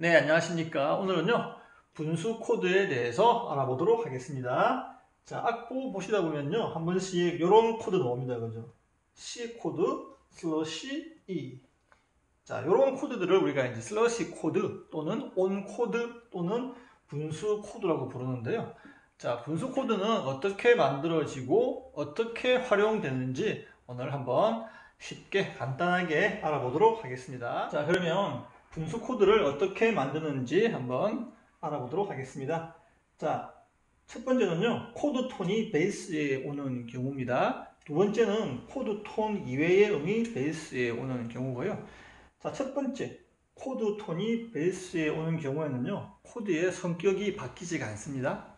네, 안녕하십니까. 오늘은요, 분수 코드에 대해서 알아보도록 하겠습니다. 자, 악보 보시다 보면요, 한 번씩 이런 코드 나옵니다. 그죠? C 코드 슬러시 E. 자, 이런 코드들을 우리가 이제 슬러시 코드 또는 온 코드 또는 분수 코드라고 부르는데요. 자, 분수 코드는 어떻게 만들어지고 어떻게 활용되는지 오늘 한번 쉽게 간단하게 알아보도록 하겠습니다. 자, 그러면 분수 코드를 어떻게 만드는지 한번 알아보도록 하겠습니다. 자, 첫 번째는요, 코드 톤이 베이스에 오는 경우입니다. 두 번째는 코드 톤 이외의 음이 베이스에 오는 경우고요. 자, 첫 번째, 코드 톤이 베이스에 오는 경우에는요, 코드의 성격이 바뀌지가 않습니다.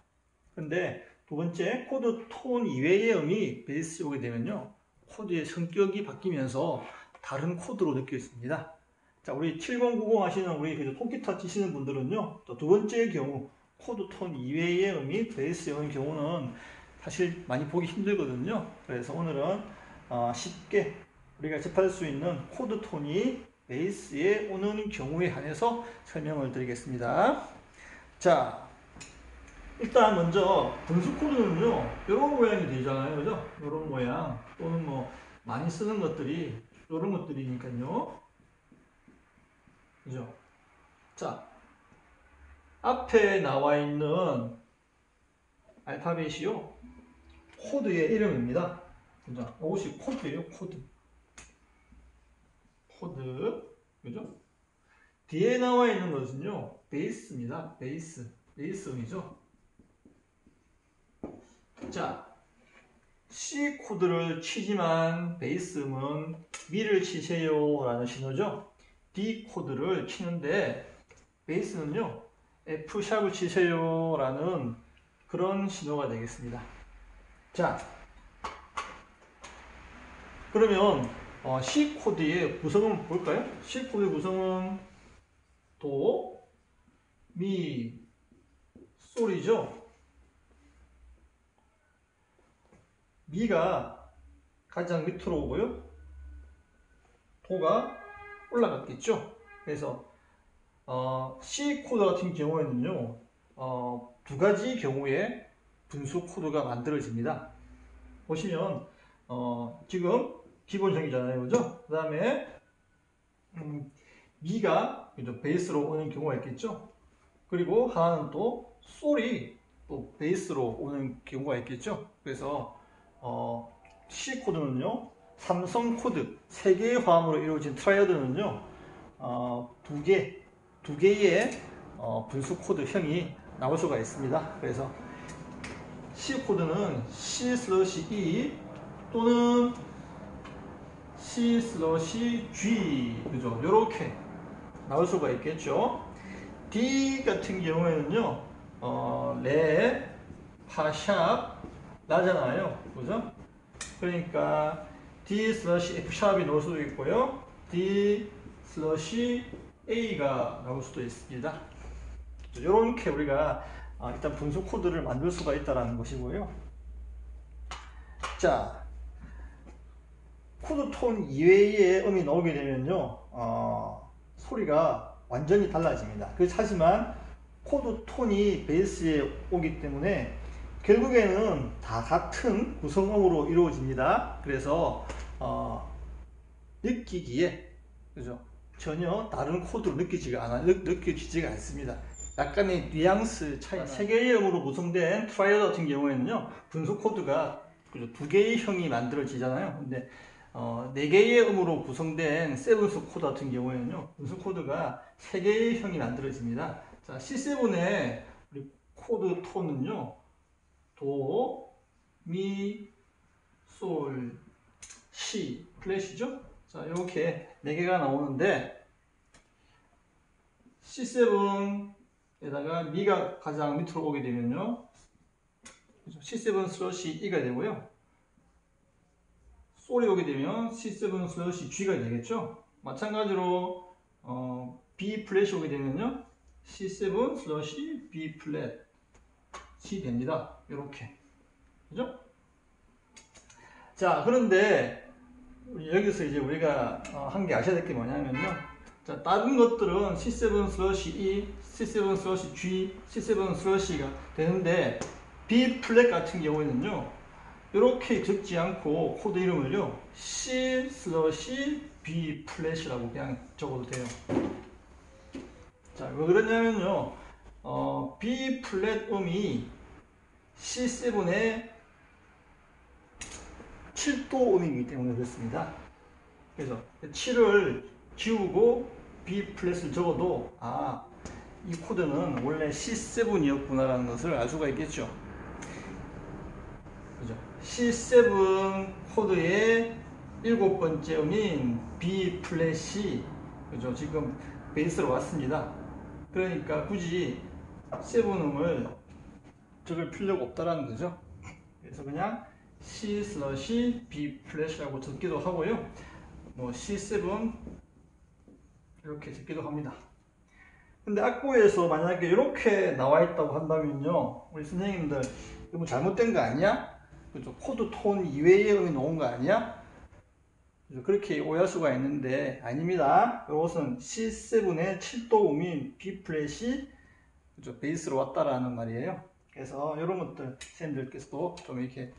그런데 두 번째, 코드 톤 이외의 음이 베이스에 오게 되면요, 코드의 성격이 바뀌면서 다른 코드로 느껴집니다. 자, 우리 7090 하시는 우리 통기타 치시는 분들은요, 또 두 번째의 경우, 코드 톤 이외의 음이 베이스에 오는 경우는 사실 많이 보기 힘들거든요. 그래서 오늘은 쉽게 우리가 접할 수 있는 코드 톤이 베이스에 오는 경우에 한해서 설명을 드리겠습니다. 자, 일단 먼저 분수 코드는요, 이런 모양이 되잖아요. 그죠? 이런 모양 또는 뭐 많이 쓰는 것들이 이런 것들이니까요. 그죠? 자, 앞에 나와 있는 알파벳이요, 코드의 이름입니다. 그죠? 이것이 코드예요, 코드. 코드. 그죠? 뒤에 나와 있는 것은요, 베이스입니다. 베이스. 베이스음이죠. 자, C 코드를 치지만 베이스음은 미를 치세요 라는 신호죠. D 코드를 치는데 베이스는요, F샵을 치세요 라는 그런 신호가 되겠습니다. 자, 그러면 C 코드의 구성은 볼까요? C 코드의 구성은 도, 미, 솔이죠. 미가 가장 밑으로 오고요, 도가 올라갔겠죠. 그래서 C 코드 같은 경우에는요, 두 가지 경우에 분수 코드가 만들어집니다. 보시면 지금 기본형이잖아요, 그죠? 그 다음에 미가 베이스로 오는 경우가 있겠죠. 그리고 하나는 또 솔이 또 베이스로 오는 경우가 있겠죠. 그래서 C 코드는요, 삼성 코드 3개의 화음으로 이루어진 트라이어드는요, 두 개의 분수 코드형이 나올 수가 있습니다. 그래서 C 코드는 C/E 또는 C/G, 그죠? 이렇게 나올 수가 있겠죠. D 같은 경우에는요, 레, 파, 샵, 라잖아요. 그죠? 그러니까 D/F 샵이 나올 수도 있고요, D/A가 나올 수도 있습니다. 이렇게 우리가 일단 분수 코드를 만들 수가 있다는 것이고요. 자, 코드 톤 이외의 음이 나오게 되면요, 소리가 완전히 달라집니다. 하지만 코드 톤이 베이스에 오기 때문에 결국에는 다 같은 구성음으로 이루어집니다. 그래서 느끼기에, 그죠? 전혀 다른 코드로 느껴지지가 않습니다. 약간의 뉘앙스 차이. 세 개의 음으로 구성된 트라이어드 같은 경우에는요, 분수 코드가 두 개의 형이 만들어지잖아요. 근데 네 개의 음으로 구성된 세븐스 코드 같은 경우에는요, 분수 코드가 세 개의 형이 만들어집니다. 자, C7의 우리 코드 톤은요, 도, 미, 솔, 시, 플랫이죠? 자, 이렇게 4개가 나오는데, C7에다가 미가 가장 밑으로 오게 되면요, C7/E가 되고요, 솔이 오게 되면 C7/G가 되겠죠. 마찬가지로 B 플랫이 오게 되면요, C7/B 플랫이 됩니다. 이렇게. 그죠? 자, 그런데 여기서 이제 우리가 한 게 아셔야 될 게 뭐냐면요, 자, 자, 다른 것들은 C7/E, C7/G, C7/C가 되는데 B 플랫 같은 경우에는요, 이렇게 적지 않고 코드 이름을요 C/B 플랫이라고 그냥 적어도 돼요. 자, 왜 그러냐면요, B 플랫 음이 C7의 7도 음이기 때문에 그렇습니다. 그래서 7을 지우고 B 플랫을 적어도 이 코드는 원래 C7이었구나라는 것을 알 수가 있겠죠. 그죠? C7 코드의 7번째 음인 B 플랫이 그죠? 지금 베이스로 왔습니다. 그러니까 굳이 7음을 적을 필요가 없다라는 거죠. 그래서 그냥 C/B 플랫이라고 적기도 하고요. 뭐 C7 이렇게 적기도 합니다. 근데 악보에서 만약에 이렇게 나와 있다고 한다면요, 우리 선생님들 이거 뭐 잘못된 거 아니야? 그죠? 코드 톤 이외의 음이 나온 거 아니야? 그죠? 그렇게 오해할 수가 있는데 아닙니다. 이것은 C7의 7도 음인 B 플랫이 그죠? 베이스로 왔다라는 말이에요. 그래서 이런 것들 선생님들께서도 좀 이렇게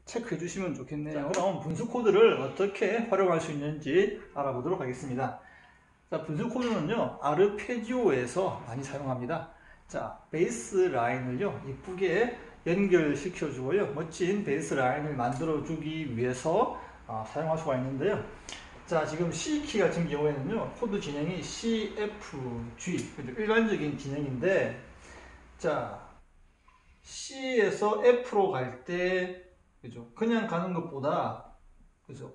체크해 주시면 좋겠네요. 자, 그럼 분수 코드를 어떻게 활용할 수 있는지 알아보도록 하겠습니다. 자, 분수 코드는요, 아르페지오에서 많이 사용합니다. 자, 베이스 라인을요, 이쁘게 연결시켜 주고요, 멋진 베이스 라인을 만들어 주기 위해서 사용할 수가 있는데요. 자, 지금 C 키 같은 경우에는요, 코드 진행이 C, F, G, 일반적인 진행인데, 자, C에서 F로 갈 때, 그죠? 그냥 가는 것보다, 그죠?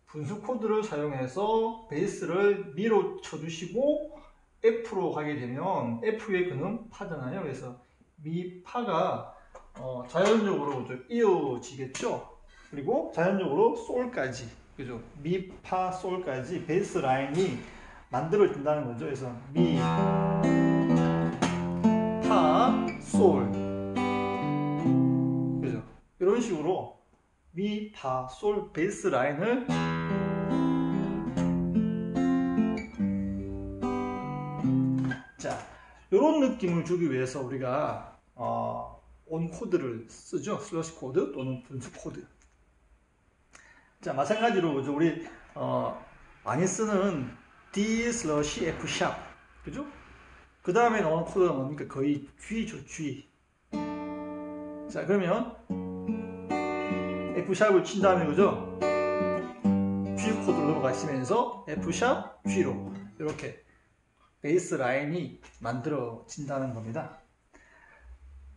분수 코드를 사용해서 베이스를 미로 쳐주시고 F로 가게 되면 F의 근음 파잖아요. 그래서 미 파가 자연적으로 이어지겠죠. 그리고 자연적으로 솔까지, 그죠? 미 파 솔까지 베이스 라인이 만들어진다는 거죠. 그래서 미 파 솔, 그죠? 이런 식으로 미, 파, 솔 베이스 라인을 자, 이런 느낌을 주기 위해서 우리가 온 코드를 쓰죠. 슬러시 코드 또는 분수 코드. 자, 마찬가지로 그죠? 우리 많이 쓰는 D 슬러시 F 샵, 그죠? 그 다음에 나오는 코드가 뭡니까? 거의 G죠, G. 자, 그러면 F 샵을 친 다음에 그죠? G 코드로 넘어가시면서 F 샵 G로 이렇게 베이스 라인이 만들어진다는 겁니다.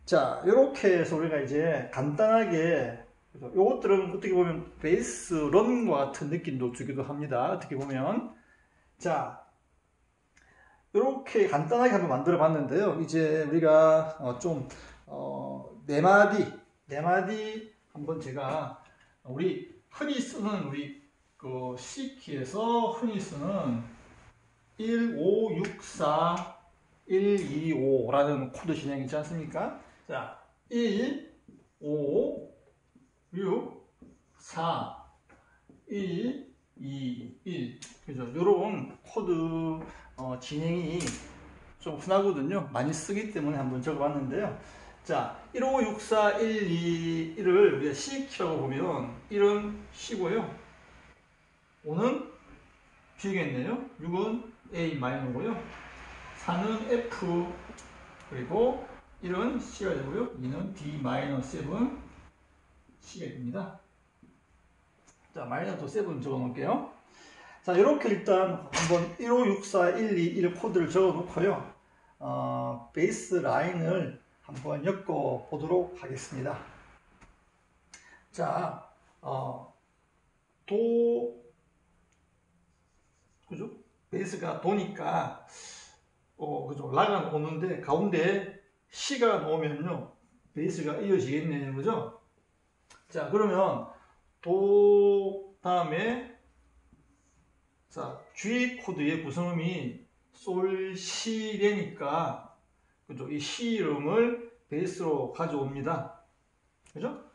자, 이렇게 해서 우리가 이제 간단하게 이것들은 어떻게 보면 베이스 런과 같은 느낌도 주기도 합니다. 어떻게 보면 자, 이렇게 간단하게 한번 만들어 봤는데요. 이제 우리가 네 마디 한번 제가 우리 흔히 쓰는 우리 그 C 키에서 흔히 쓰는 1, 5, 6, 4, 1, 2, 5라는 코드 진행이 있지 않습니까? 자, 1, 5, 6, 4, 1, 2, 1. 그죠? 요런 코드 진행이 좀 흔하거든요. 많이 쓰기 때문에 한번 적어봤는데요. 자, 1, 5, 6, 4, 1, 2, 1을 우리가 C키라고 보면 1은 C고요. 5는 G겠네요. 6은 A 마이너고요. 4는 F, 그리고 1은 C가 되고요. 2는 D 마이너 7, C가 됩니다. 자, 마이너스 7 적어 놓을게요. 자, 이렇게 일단 한번 1, 5, 6, 4, 1, 2, 1 코드를 적어 놓고요. 베이스 라인을 한번 엮어 보도록 하겠습니다. 자, 그죠? 베이스가 도니까, 그죠? 라가 오는데, 가운데 C가 나오면요, 베이스가 이어지겠네요. 그죠? 자, 그러면, 도 다음에, 자, G 코드의 구성음이 솔, 시, 레니까, 그죠? 이 C 이름을 베이스로 가져옵니다. 그죠?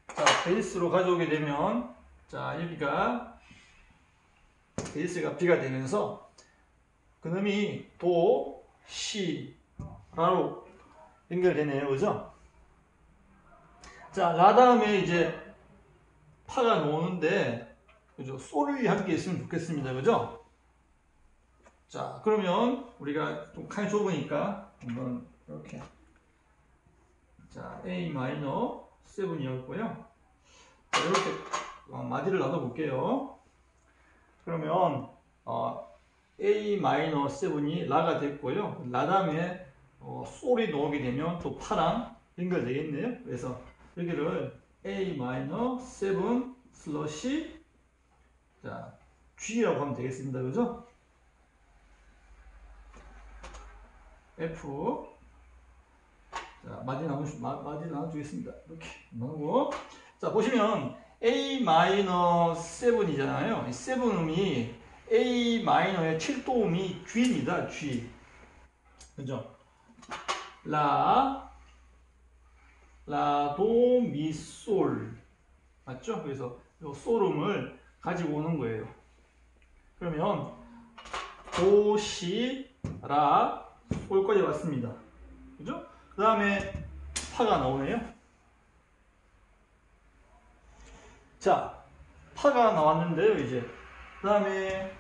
자, 베이스로 가져오게 되면, 자, 여기가, 베이스가 B가 되면서 그놈이 도, 시, 라로 연결되네요. 그죠? 자, 라 다음에 이제 파가 나오는데, 그죠? 솔이 함께 있으면 좋겠습니다. 그죠? 자, 그러면 우리가 좀 칸이 좁으니까 한번 이렇게. 자, A 마이너 7이었고요. 자, 이렇게 마디를 놔둬 볼게요. 그러면 A 마이너 7이 라가 됐고요. 라 다음에 솔이 나오게 되면 또 파랑 연결되겠네요. 그래서 여기를 A 마이너 7 슬러시 자 G라고 하면 되겠습니다. 그죠? F 자 마디 나눠주겠습니다. 이렇게 나누고 자 보시면 A 마이너 7이잖아요. 이 7음이 A 마이너의 7도음이 G입니다. G 그죠? 라, 도, 미, 솔 맞죠? 그래서 이 솔음을 가지고 오는 거예요. 그러면 도, 시, 라, 솔까지 왔습니다. 그죠? 그 다음에 파가 나오네요. 자, 파가 나왔는데요. 이제 그 다음에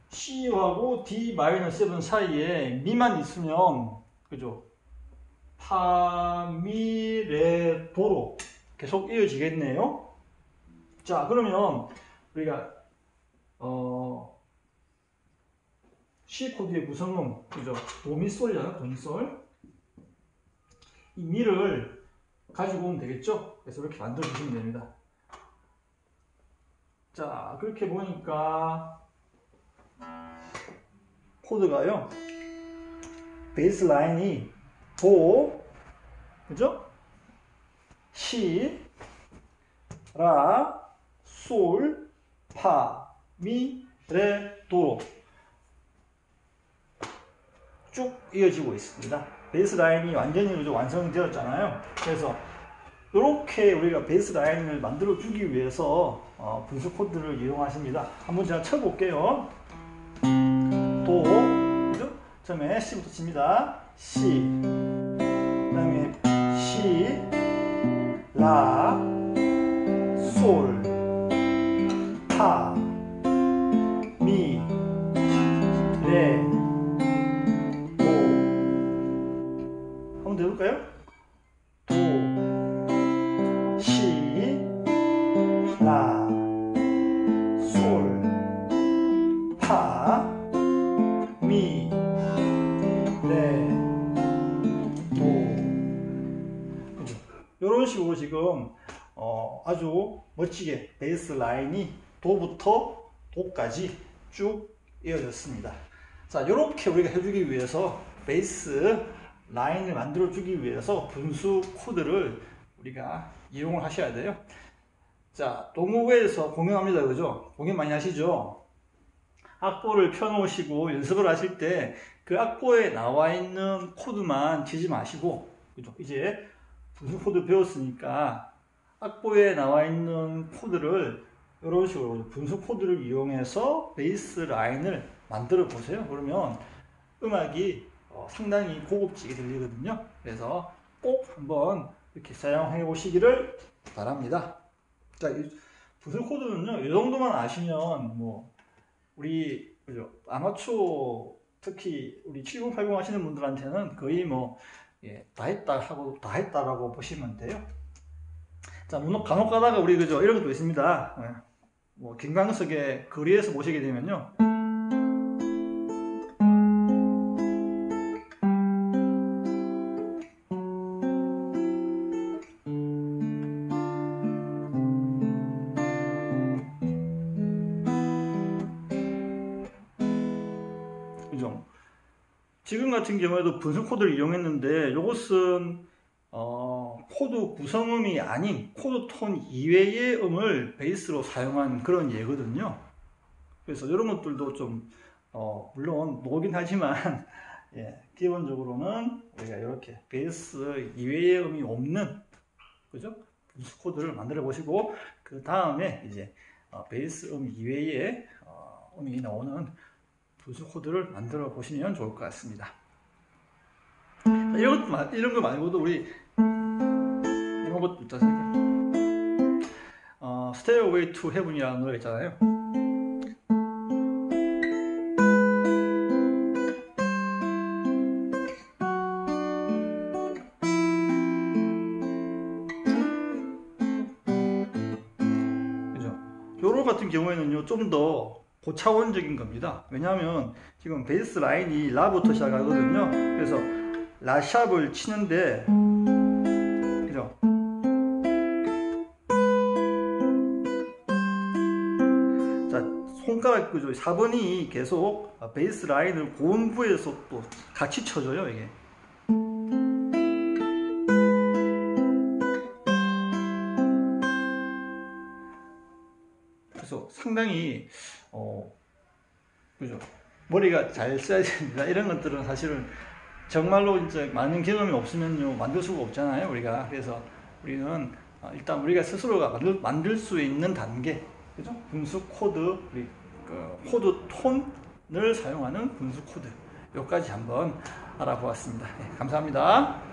C하고 D-7 사이에 미만 있으면 그죠? 파, 미, 레, 도로 계속 이어지겠네요. 자, 그러면 우리가 C 코드의 구성은 그죠? 도미솔이잖아요. 도미솔. 이 미를 가지고 오면 되겠죠? 그래서 이렇게 만들어 주시면 됩니다. 자, 그렇게 보니까 코드가요. 베이스 라인이 도, 그죠? 시, 라, 솔, 파, 미, 레, 도로 쭉 이어지고 있습니다. 베이스 라인이 완전히 완성되었잖아요. 그래서 이렇게 우리가 베이스 라인을 만들어 주기 위해서 분수 코드를 이용하십니다. 한번 제가 쳐볼게요. 도, 그죠? 처음에 C부터 칩니다. C, 그 다음에 시, 라, 솔, 파, 미, 레, 도. 한번 더 해볼까요? 도, 시, 라, 솔, 파, 미, 레, 도. 그죠? 이런 식으로 지금 아주 멋지게 베이스 라인이 도부터 도까지 쭉 이어졌습니다. 자, 이렇게 우리가 해주기 위해서 베이스 라인을 만들어 주기 위해서 분수 코드를 우리가 이용을 하셔야 돼요. 자, 동호회에서 공연합니다. 그죠? 공연 많이 하시죠? 악보를 펴놓으시고 연습을 하실 때 그 악보에 나와 있는 코드만 치지 마시고, 그죠? 이제 분수 코드 배웠으니까 악보에 나와 있는 코드를 이런 식으로 분수 코드를 이용해서 베이스 라인을 만들어 보세요. 그러면 음악이 상당히 고급지게 들리거든요. 그래서 꼭 한번 이렇게 사용해 보시기를 바랍니다. 자, 이 분수 코드는요, 이 정도만 아시면 뭐 우리 그죠? 아마추어 특히 우리 7080 하시는 분들한테는 거의 뭐 다 했다라고 보시면 돼요. 자, 간혹 가다가 우리 그죠? 이런 것도 있습니다. 뭐 김광석의 거리에서 보시게 되면요. 그죠? 지금 같은 경우에도 분수 코드를 이용했는데 이것은 코드 구성음이 아닌 코드 톤 이외의 음을 베이스로 사용한 그런 예거든요. 그래서 이런 것들도 좀 물론 노긴 하지만 기본적으로는 우리가 이렇게 베이스 이외의 음이 없는 그죠? 분수 코드를 만들어 보시고 그 다음에 이제 베이스 음 이외에 음이 나오는 분수 코드를 만들어 보시면 좋을 것 같습니다. 이런 거 말고도 우리 이런 것도 있지 않습니까? Stairway to Heaven이라는 노래 있잖아요. 요로 같은 경우에는요, 좀 더 고차원적인 겁니다. 왜냐하면 지금 베이스 라인이 라부터 시작하거든요. 그래서 라샵을 치는데, 그죠? 자, 손가락 그죠? 4번이 계속 베이스 라인을 고음부에서 또 같이 쳐줘요, 이게. 그래서 상당히 그죠? 머리가 잘 써야 됩니다. 이런 것들은 사실은 정말로 이제 많은 경험이 없으면요 만들 수가 없잖아요, 우리가. 그래서 우리는 일단 우리가 스스로가 만들 수 있는 단계, 그죠? 분수 코드, 우리 코드 톤을 사용하는 분수 코드, 요까지 한번 알아보았습니다. 네, 감사합니다.